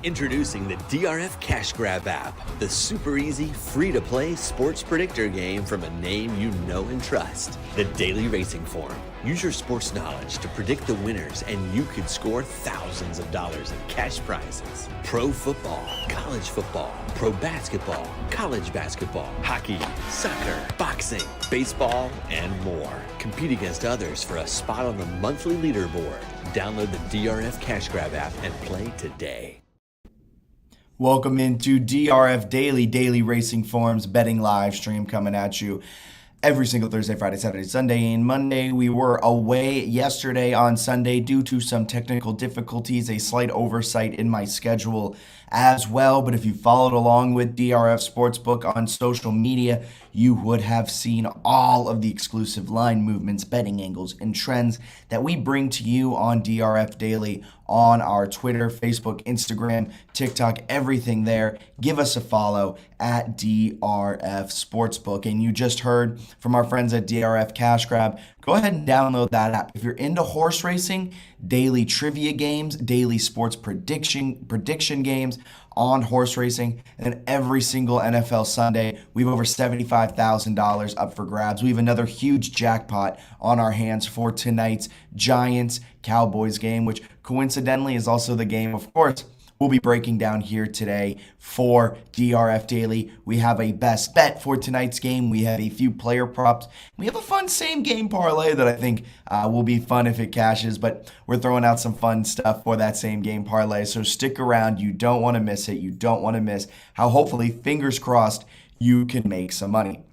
Introducing the DRF Cash Grab app, the super easy, free-to-play sports predictor game from a name you know and trust, the Daily Racing Form. Use your sports knowledge to predict the winners, and you could score thousands of dollars in cash prizes. Pro football, college football, pro basketball, college basketball, hockey, soccer, boxing, baseball, and more. Compete against others for a spot on the monthly leaderboard. Download the DRF Cash Grab app and play today. Welcome into DRF Daily Racing Forms betting live stream coming at you every single Thursday, Friday, Saturday, Sunday, and Monday. We were away yesterday on Sunday due to some technical difficulties, a slight oversight in my schedule as well. But if you followed along with DRF Sportsbook on social media, you would have seen all of the exclusive line movements, betting angles, and trends that we bring to you on DRF Daily on our Twitter, Facebook, Instagram, TikTok, everything there. Give us a follow at DRF Sportsbook. And you just heard from our friends at DRF Cash Grab. Go ahead and download that app. If you're into horse racing, daily trivia games, daily sports prediction games on horse racing, and every single NFL Sunday, we have over $75,000 up for grabs. We have another huge jackpot on our hands for tonight's Giants-Cowboys game, which coincidentally is also the game, of course, we'll be breaking down here today for DRF Daily. We have a best bet for tonight's game. We have a few player props. We have a fun same game parlay that I think will be fun if it cashes, but we're throwing out some fun stuff for that same game parlay. So stick around. You don't want to miss it. You don't want to miss how hopefully, fingers crossed, you can make some money.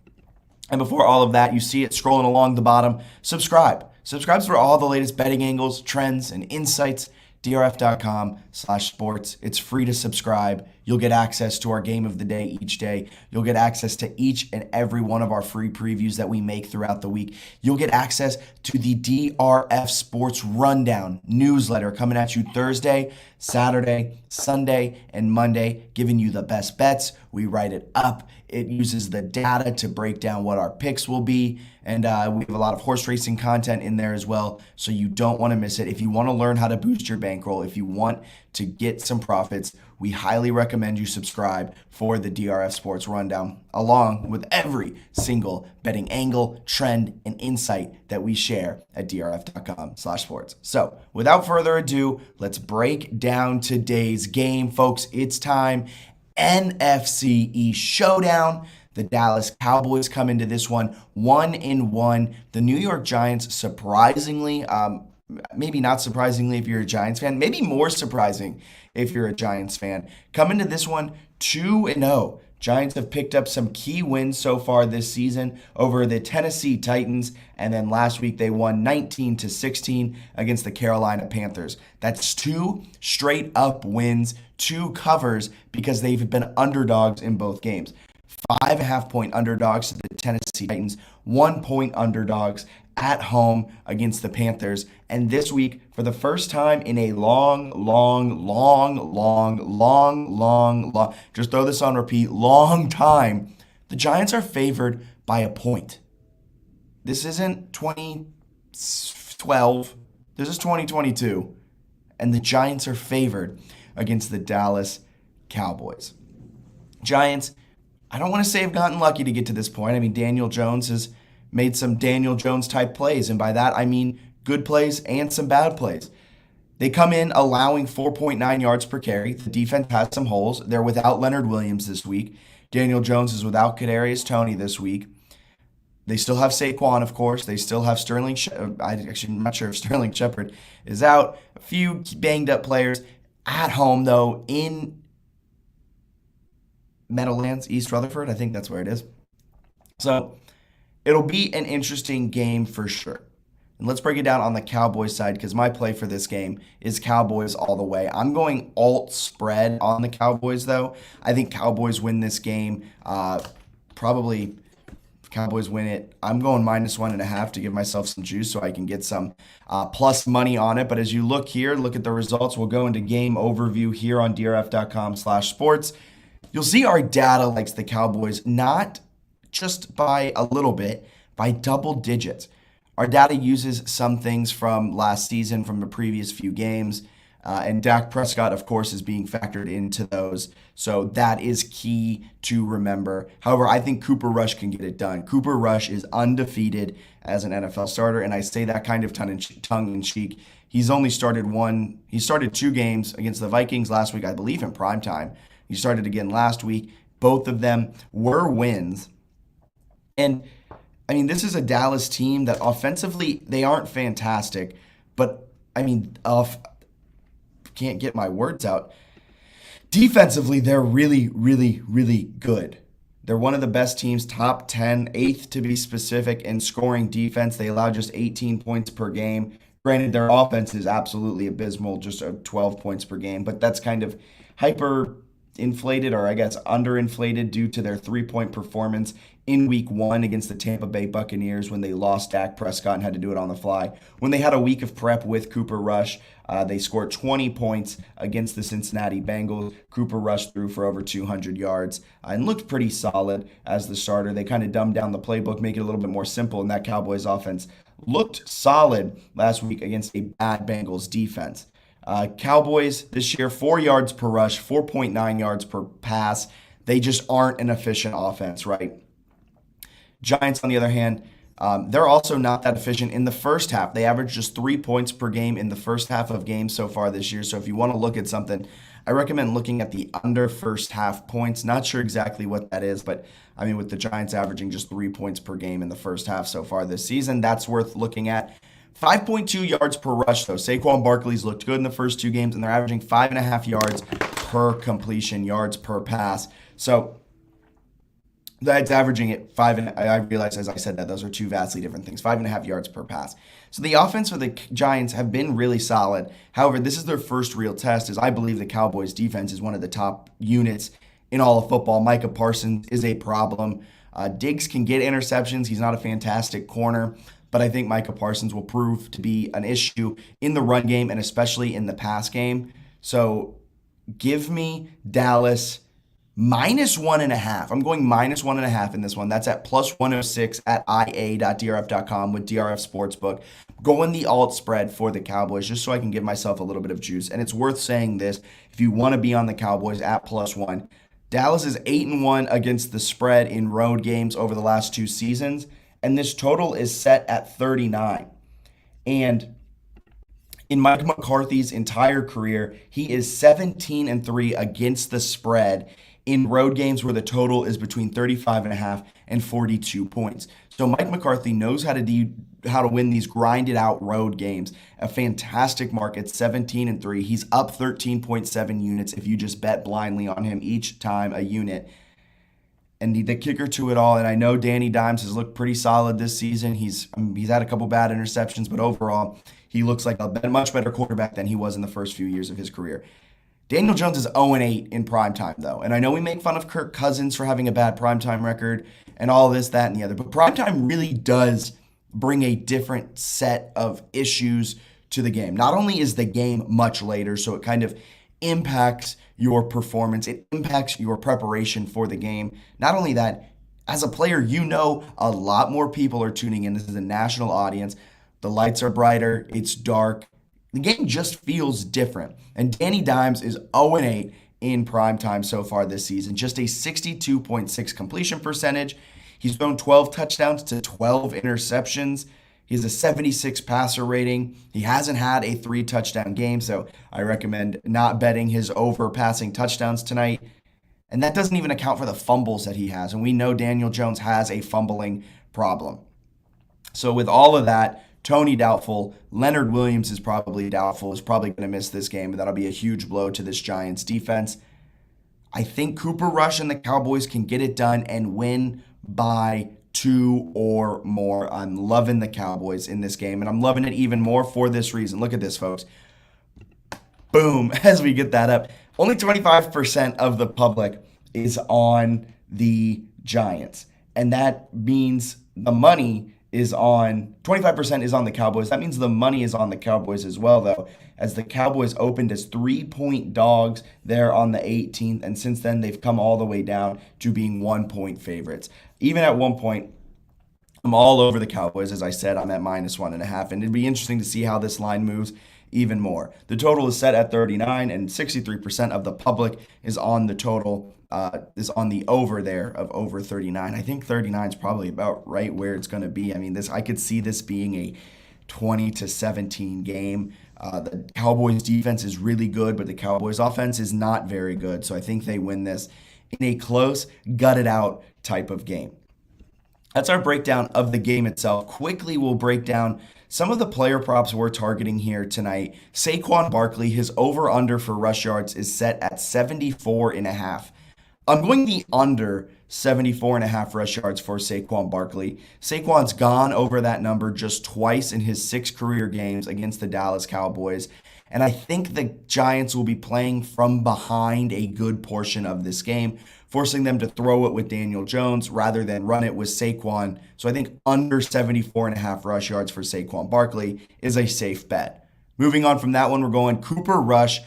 And before all of that, you see it scrolling along the bottom. Subscribe. Subscribe for all the latest betting angles, trends, and insights. DRF.com/sports. It's free to subscribe. You'll get access to our game of the day each day. You'll get access to each and every one of our free previews that we make throughout the week. You'll get access to the DRF Sports Rundown newsletter coming at you Thursday, Saturday, Sunday, and Monday, giving you the best bets. We write it up. It uses the data to break down what our picks will be. And we have a lot of horse racing content in there as well, so you don't want to miss it. If you want to learn how to boost your bankroll, if you want to get some profits, we highly recommend you subscribe for the DRF Sports Rundown, along with every single betting angle, trend, and insight that we share at drf.com/sports. So without further ado, let's break down today's game, folks. It's time. NFC East Showdown. The Dallas Cowboys come into this one 1-1. The New York Giants, surprisingly, maybe not surprisingly if you're a Giants fan, maybe more surprising if you're a Giants fan, come into this one 2-0. Giants have picked up some key wins so far this season over the Tennessee Titans, and then last week they won 19-16 against the Carolina Panthers. That's two straight up wins, two covers, because they've been underdogs in both games. 5.5-point underdogs to the Tennessee Titans, 1-point underdogs at home against the Panthers. And this week, for the first time in a long, just throw this on repeat, long time, the Giants are favored by a point. This isn't 2012. This is 2022. And the Giants are favored against the Dallas Cowboys. Giants, I don't want to say have gotten lucky to get to this point. I mean, Daniel Jones has made some Daniel Jones type plays, and by that I mean good plays and some bad plays. They come in allowing 4.9 yards per carry. The defense has some holes. They're without Leonard Williams this week. Daniel Jones is without Kadarius Toney this week. They still have Saquon, of course. They still have Sterling. I'm not sure if Sterling Shepard is out. A few banged up players at home, though, in Meadowlands, East Rutherford. I think that's where it is. So it'll be an interesting game for sure. And let's break it down on the Cowboys side, because my play for this game is Cowboys all the way. I'm going alt spread on the Cowboys, though. I think Cowboys win this game. Probably Cowboys win it. I'm going -1.5 to give myself some juice so I can get some plus money on it. But as you look here, look at the results. We'll go into game overview here on drf.com/sports. You'll see our data likes the Cowboys not just by a little bit, by double digits. Our data uses some things from last season, from the previous few games. And Dak Prescott, of course, is being factored into those. So that is key to remember. However, I think Cooper Rush can get it done. Cooper Rush is undefeated as an NFL starter, and I say that kind of tongue in cheek. He's only started he started 2 games against the Vikings last week, I believe, in primetime. He started again last week. Both of them were wins. And, I mean, this is a Dallas team that offensively, they aren't fantastic. But, I mean, can't get my words out. Defensively, they're really, really, really good. They're one of the best teams, top 10, 8th to be specific, in scoring defense. They allow just 18 points per game. Granted, their offense is absolutely abysmal, just 12 points per game, but that's kind of hyper-inflated, or I guess underinflated, due to their 3-point performance in week 1 against the Tampa Bay Buccaneers when they lost Dak Prescott and had to do it on the fly. When they had a week of prep with Cooper Rush, they scored 20 points against the Cincinnati Bengals. Cooper Rush threw for over 200 yards and looked pretty solid as the starter. They kind of dumbed down the playbook, make it a little bit more simple, and that Cowboys offense looked solid last week against a bad Bengals defense. Cowboys this year, 4 yards per rush, 4.9 yards per pass. They just aren't an efficient offense, right? Giants, on the other hand, they're also not that efficient in the first half. They average just 3 points per game in the first half of games so far this year. So if you want to look at something, I recommend looking at the under first half points. Not sure exactly what that is, but I mean, with the Giants averaging just 3 points per game in the first half so far this season, that's worth looking at. 5.2 yards per rush, though. Saquon Barkley's looked good in the first 2 games, and they're averaging 5.5 yards per completion, yards per pass. So that's averaging at 5, and I realize as I said that those are 2 vastly different things. 5.5 yards per pass. So the offense for the Giants have been really solid. However, this is their first real test, as I believe the Cowboys defense is one of the top units in all of football. Micah Parsons is a problem. Diggs can get interceptions. He's not a fantastic corner, but I think Micah Parsons will prove to be an issue in the run game and especially in the pass game. So give me Dallas -1.5. I'm going -1.5 in this one. That's at +106 at ia.drf.com with DRF Sportsbook. Going the alt spread for the Cowboys just so I can give myself a little bit of juice. And it's worth saying this if you want to be on the Cowboys at +1. Dallas is 8-1 against the spread in road games over the last 2 seasons, and this total is set at 39. And in Mike McCarthy's entire career, he is 17-3 against the spread in road games where the total is between 35.5 and 42 points. So Mike McCarthy knows how to win these grinded out road games. A fantastic mark at 17-3. He's up 13.7 units if you just bet blindly on him each time a unit. And the kicker to it all, and I know Danny Dimes has looked pretty solid this season. He's had a couple bad interceptions, but overall, he looks like a much better quarterback than he was in the first few years of his career. Daniel Jones is 0-8 in primetime, though. And I know we make fun of Kirk Cousins for having a bad primetime record and all this, that, and the other. But primetime really does bring a different set of issues to the game. Not only is the game much later, so it kind of impacts your performance. It impacts your preparation for the game. Not only that, as a player, you know a lot more people are tuning in. This is a national audience. The lights are brighter. It's dark. The game just feels different. And Danny Dimes is 0-8 in primetime so far this season. Just a 62.6 completion percentage. He's thrown 12 touchdowns to 12 interceptions. He has a 76 passer rating. He hasn't had a 3-touchdown game, so I recommend not betting his over passing touchdowns tonight. And that doesn't even account for the fumbles that he has. And we know Daniel Jones has a fumbling problem. So with all of that, Tony doubtful. Leonard Williams is probably doubtful. Is probably going to miss this game, but that'll be a huge blow to this Giants defense. I think Cooper Rush and the Cowboys can get it done and win by 2 or more. I'm loving the Cowboys in this game, and I'm loving it even more for this reason. Look at this, folks. Boom, as we get that up. Only 25% of the public is on the Giants, and that means the money is on 25% is on the Cowboys. That means the money is on the Cowboys as well, though, as the Cowboys opened as 3-point dogs there on the 18th, and since then they've come all the way down to being 1-point favorites. Even at one point, I'm all over the Cowboys. As I said, I'm at -1.5, and it'd be interesting to see how this line moves even more. The total is set at 39, and 63% of the public is on the total, is on the over there of over 39. I think 39 is probably about right where it's going to be. I mean, I could see this being a 20-17 game. The Cowboys defense is really good, but the Cowboys offense is not very good. So I think they win this in a close, gutted out type of game. That's our breakdown of the game itself. Quickly, we'll break down some of the player props we're targeting here tonight. Saquon Barkley, his over-under for rush yards is set at 74.5. I'm going the under 74.5 rush yards for Saquon Barkley. Saquon's gone over that number just twice in his 6 career games against the Dallas Cowboys. And I think the Giants will be playing from behind a good portion of this game, forcing them to throw it with Daniel Jones rather than run it with Saquon. So I think under 74.5 rush yards for Saquon Barkley is a safe bet. Moving on from that one, we're going Cooper Rush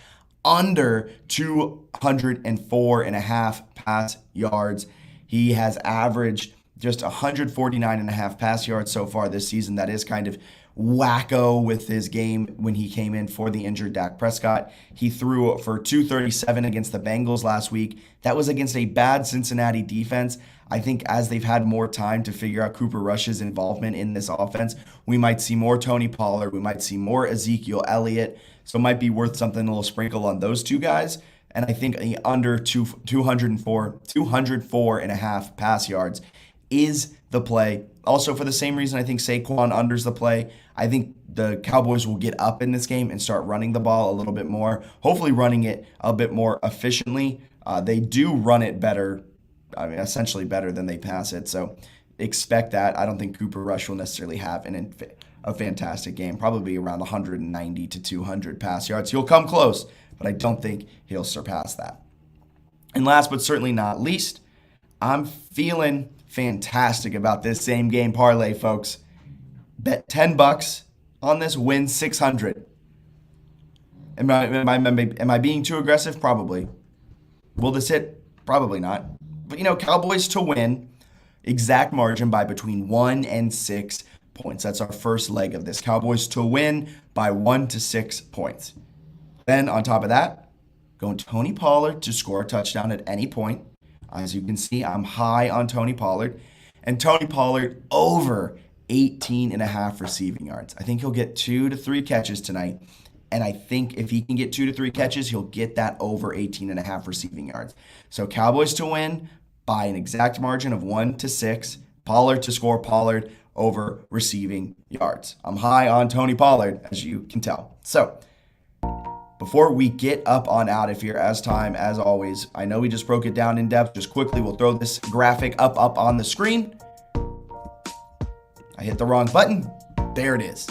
under 204.5 pass yards. He has averaged just 149.5 pass yards so far this season. That is kind of wacko with his game when he came in for the injured Dak Prescott. He threw for 237 against the Bengals last week. That was against a bad Cincinnati defense. I think as they've had more time to figure out Cooper Rush's involvement in this offense, we might see more Tony Pollard. We might see more Ezekiel Elliott. So it might be worth something, a little sprinkle on those two guys. And I think under 204.5 pass yards is the play. Also, for the same reason, I think Saquon unders the play. I think the Cowboys will get up in this game and start running the ball a little bit more, hopefully running it a bit more efficiently. They do run it better, essentially better than they pass it. So expect that. I don't think Cooper Rush will necessarily have a fantastic game, probably around 190 to 200 pass yards. He'll come close, but I don't think he'll surpass that. And last but certainly not least, I'm feeling fantastic about this same game parlay, folks. Bet $10 on this, win 600. Am I being too aggressive? Probably. Will this hit? Probably not. But Cowboys to win, exact margin by between 1 and 6 points. That's our first leg of this. Cowboys to win by 1 to 6 points. Then on top of that, going Tony Pollard to score a touchdown at any point. As you can see, I'm high on Tony Pollard. And Tony Pollard over 18.5 receiving yards. I think he'll get 2 to 3 catches tonight. And I think if he can get 2 to 3 catches, he'll get that over 18.5 receiving yards. So Cowboys to win by an exact margin of 1 to 6. Pollard to score, Pollard over receiving yards. I'm high on Tony Pollard, as you can tell. So before we get up on out of here, as always, I know we just broke it down in depth. Just quickly, we'll throw this graphic up on the screen. I hit the wrong button. There it is.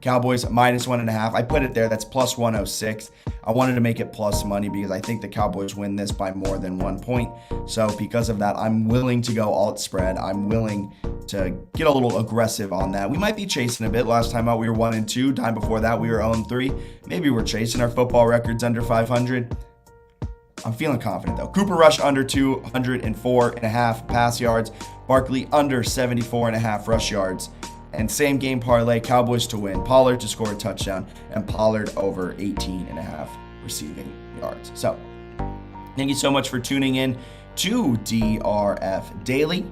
Cowboys -1.5. I put it there. That's plus 106. I wanted to make it plus money because I think the Cowboys win this by more than 1 point. So because of that, I'm willing to go alt spread. I'm willing to get a little aggressive on that. We might be chasing a bit. Last time out, we were 1-2. Time before that, we were 0-3. Maybe we're chasing our football records under 500. I'm feeling confident though. Cooper Rush under 204.5 pass yards. Barkley under 74.5 rush yards. And same game parlay, Cowboys to win, Pollard to score a touchdown, and Pollard over 18.5 receiving yards. So, thank you so much for tuning in to DRF Daily.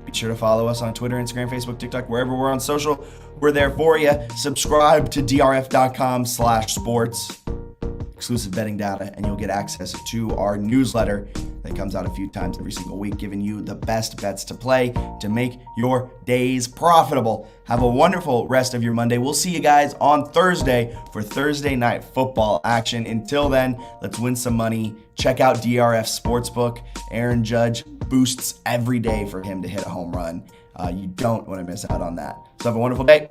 Be sure to follow us on Twitter, Instagram, Facebook, TikTok, wherever we're on social. We're there for you. Subscribe to drf.com/sports. Exclusive betting data, and you'll get access to our newsletter that comes out a few times every single week, giving you the best bets to play to make your days profitable. Have a wonderful rest of your Monday. We'll see you guys on Thursday for Thursday night football action. Until then, let's win some money. Check out DRF Sportsbook. Aaron Judge boosts every day for him to hit a home run. You don't want to miss out on that. So have a wonderful day.